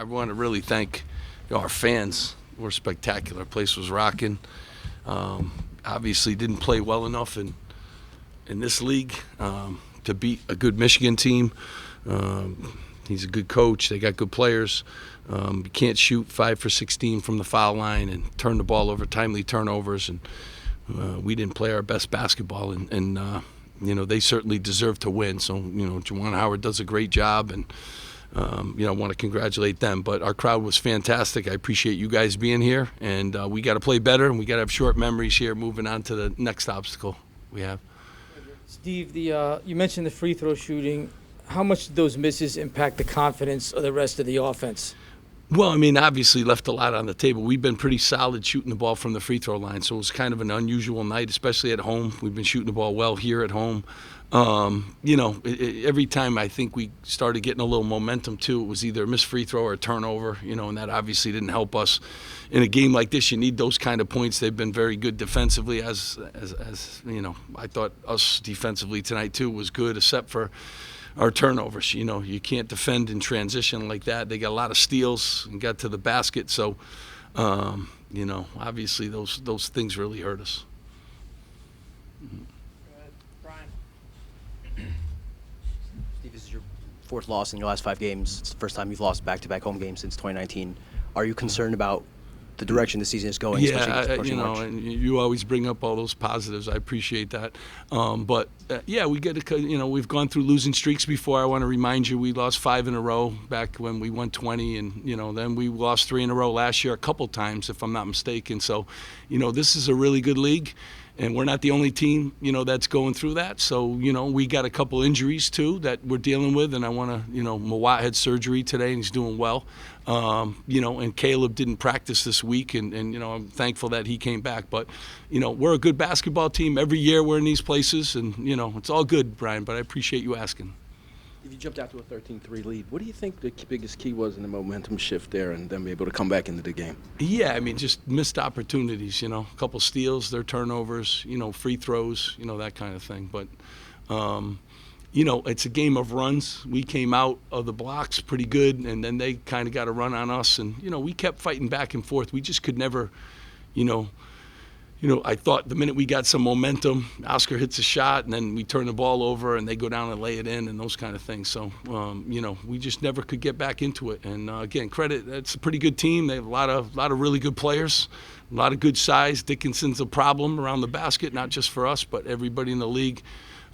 I want to really thank our fans. Were spectacular. Place was rocking. Obviously didn't play well enough in this league to beat a good Michigan team. He's a good coach. They got good players. You can't shoot 5 for 16 from the foul line and turn the ball over, timely turnovers, and we didn't play our best basketball. And they certainly deserve to win. So Juwan Howard does a great job, and I want to congratulate them. But our crowd was fantastic. I appreciate you guys being here, and we got to play better, and we got to have short memories here. Moving on to the next obstacle we have. Steve, you mentioned the free throw shooting. How much did those misses impact the confidence of the rest of the offense? Well, I mean, obviously left a lot on the table. We've been pretty solid shooting the ball from the free throw line, so it was kind of an unusual night, especially at home. We've been shooting the ball well here at home. Every time I think we started getting a little momentum too, it was either a missed free throw or a turnover, and that obviously didn't help us. In a game like this, you need those kind of points. They've been very good defensively, as I thought us defensively tonight too was good, except for our turnovers. You can't defend in transition like that. They got a lot of steals and got to the basket, so obviously those things really hurt us. Steve, this is your fourth loss in your last 5 games. It's the first time you've lost back-to-back home games since 2019. Are you concerned about the direction the season is going? Yeah, and you always bring up all those positives. I appreciate that. But we get to, we've gone through losing streaks before. I want to remind you, we lost 5 in a row back when we won 20, and then we lost 3 in a row last year a couple times, if I'm not mistaken. So, this is a really good league. And we're not the only team, that's going through that. So, we got a couple injuries, too, that we're dealing with. And I want to, Mawat had surgery today, and he's doing well. And Caleb didn't practice this week. And I'm thankful that he came back. But, we're a good basketball team. Every year we're in these places. And, it's all good, Brian. But I appreciate you asking. If you jumped out to a 13-3 lead, what do you think the biggest key was in the momentum shift there and then be able to come back into the game? Yeah, I mean, just missed opportunities, a couple steals, their turnovers, free throws, that kind of thing. But, it's a game of runs. We came out of the blocks pretty good, and then they kind of got a run on us. And, we kept fighting back and forth. We just could never, I thought the minute we got some momentum, Oscar hits a shot, and then we turn the ball over, and they go down and lay it in, and those kind of things. So, we just never could get back into it. And again, credit, it's a pretty good team. They have a lot of really good players, a lot of good size. Dickinson's a problem around the basket, not just for us, but everybody in the league.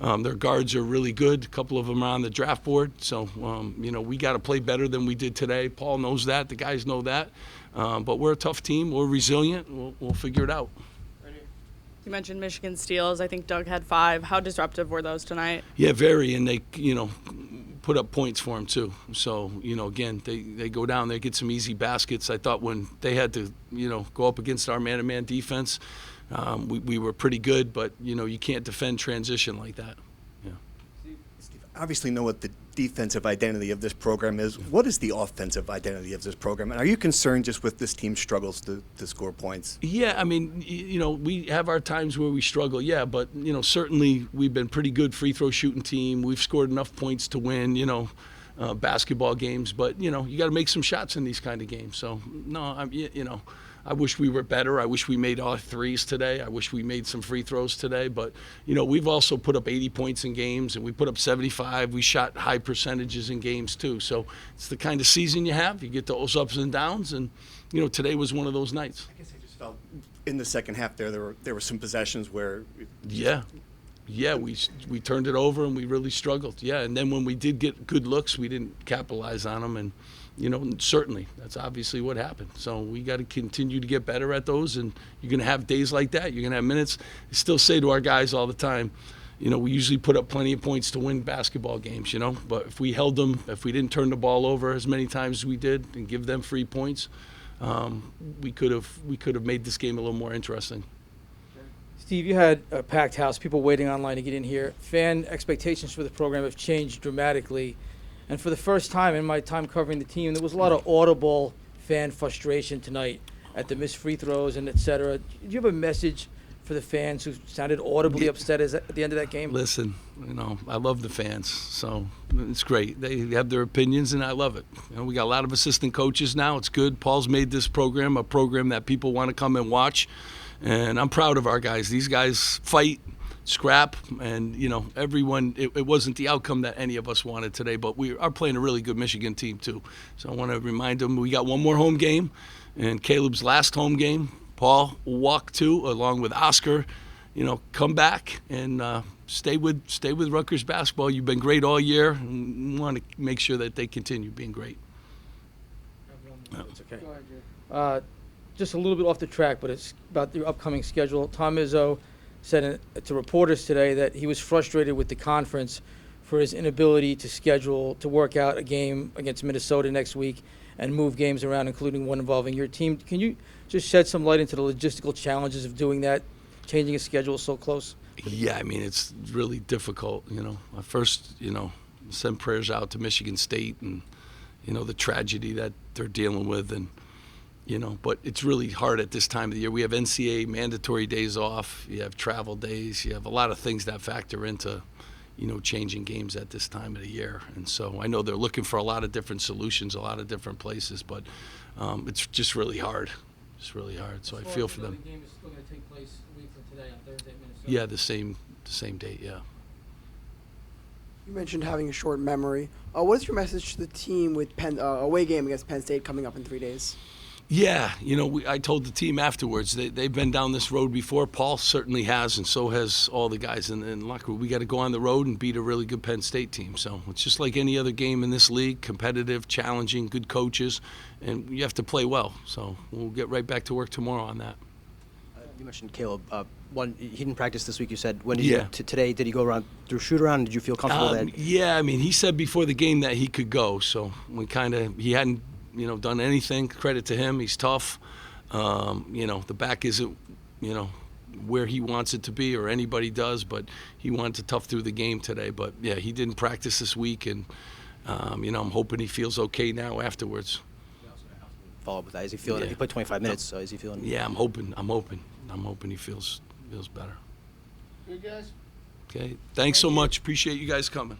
Their guards are really good. A couple of them are on the draft board. So, we got to play better than we did today. Paul knows that. The guys know that. But we're a tough team. We're resilient. We'll figure it out. You mentioned Michigan steals. I think Doug had 5. How disruptive were those tonight? Yeah, very, and they, put up points for him too. So, again, they go down there, get some easy baskets. I thought when they had to, go up against our man-to-man defense, we were pretty good, but, you can't defend transition like that. Yeah. Steve, obviously know what the defensive identity of this program is. What is the offensive identity of this program? And are you concerned just with this team's struggles to score points? Yeah, I mean, we have our times where we struggle, yeah, but, certainly we've been pretty good free throw shooting team. We've scored enough points to win, basketball games, but, you got to make some shots in these kind of games. So, no, I wish we were better. I wish we made all threes today. I wish we made some free throws today. But, we've also put up 80 points in games, and we put up 75. We shot high percentages in games, too. So it's the kind of season you have. You get those ups and downs, and, today was one of those nights. I guess I just felt in the second half there were some possessions where Yeah, we turned it over, and we really struggled. Yeah, and then when we did get good looks, we didn't capitalize on them. And, certainly that's obviously what happened. So we got to continue to get better at those, and you're going to have days like that. You're going to have minutes. I still say to our guys all the time, we usually put up plenty of points to win basketball games, But if we held them, if we didn't turn the ball over as many times as we did and give them free points, we could have made this game a little more interesting. Steve, you had a packed house, people waiting online to get in here. Fan expectations for the program have changed dramatically. And for the first time in my time covering the team, there was a lot of audible fan frustration tonight at the missed free throws and et cetera. Do you have a message for the fans who sounded audibly upset at the end of that game? Listen, I love the fans, so it's great. They have their opinions, and I love it. We got a lot of assistant coaches now. It's good. Paul's made this program a program that people want to come and watch, and I'm proud of our guys. These guys fight, scrap, and everyone. It wasn't the outcome that any of us wanted today, but we are playing a really good Michigan team too. So I want to remind them we got one more home game, and Caleb's last home game. Paul will walk too, along with Oscar. Come back and stay with Rutgers basketball. You've been great all year, and we want to make sure that they continue being great. It's okay. Just a little bit off the track, but it's about your upcoming schedule. Tom Izzo said to reporters today that he was frustrated with the conference for his inability to work out a game against Minnesota next week and move games around, including one involving your team. Can you just shed some light into the logistical challenges of doing that, changing a schedule so close? Yeah, it's really difficult. I first, send prayers out to Michigan State and, the tragedy that they're dealing with. And, but it's really hard at this time of the year. We have NCAA mandatory days off. You have travel days. You have a lot of things that factor into, changing games at this time of the year. And so I know they're looking for a lot of different solutions, a lot of different places, but it's just really hard. It's really hard. So I feel for them. The game is still going to take place a week from today on Thursday, Minnesota. Yeah, the same date. Yeah. You mentioned having a short memory. What is your message to the team with away game against Penn State coming up in 3 days? Yeah, I told the team afterwards they've been down this road before. Paul certainly has, and so has all the guys in the locker room. We got to go on the road and beat a really good Penn State team. So it's just like any other game in this league: competitive, challenging, good coaches, and you have to play well. So we'll get right back to work tomorrow on that. You mentioned Caleb. He didn't practice this week. You said when did Yeah. today? Did he go around through shoot around? Did you feel comfortable that? Yeah, he said before the game that he could go. So he hadn't done anything. Credit to him. He's tough. The back isn't where he wants it to be, or anybody does, but he wanted to tough through the game today. But yeah, he didn't practice this week, and I'm hoping he feels okay now afterwards. Follow up with that. Is he feeling? Yeah. He played 25 minutes, so is he feeling? Yeah, I'm hoping he feels better. Good guys. Okay, thanks so much. Appreciate you guys coming.